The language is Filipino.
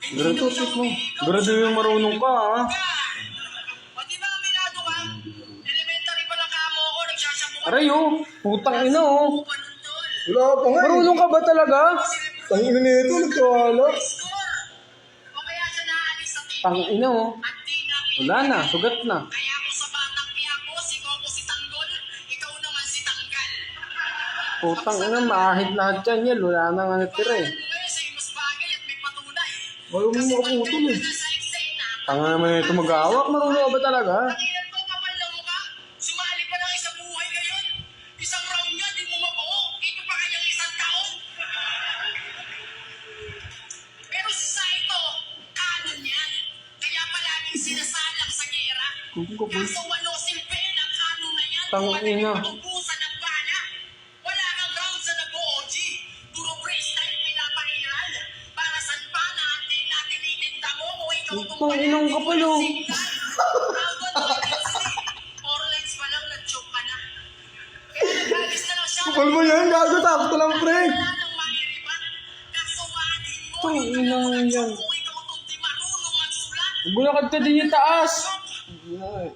Graduate mo. Graduate yung marunong ka, ha? Pati ba aminado ka? Elementary pa lang kamo ako, nagsasabukan. Aray, oh. Putang ina, oh. Wala pa nga eh. Marunong ka ba talaga? Tangina nito, nagkawala. O kaya siya naalis sa TV. Tang ina, oh. At di nakita. Wala na, sugat na. Kaya kung sa batang Quiapo, si Coco si Tanggol, ikaw naman si Tanggal. Putang ina, maahit lahat yan yan. Wala na nga natira, eh. Ngayon sa'yo mas bagay at may patunay. Ayaw mo makaputol eh. Nasa eksena, Tanga naman ito mag-aawak. Marunong ka ba talaga? Pakilan to, kapal na mukha. Sumali pa lang isang buhay ngayon. Isang round nga, di mo mabuo. Ito pa kanyang isang taon. Pero si Saito, kanon yan. Kaya palaging sinasalang sa gera. Kaso walo silpen ang kanon na yan. Tang ina. Patubusan ng bala. Wala kang round sa nag-OG. Puro freestyle pinapahiral. Para saan pa natin tinitinda mo o ikaw Tang inang kapal, oh. Four lines pa lang, nag-choke ka na. Kaya nag-alis na lang siya. Kapal mo yan, gago, takto lang pre. Wala nang mairipan. Kasuwanin mo Tang yung inang yan. kung ikaw itong di marunong magsulat. Bulakad ka din yung taas. Yun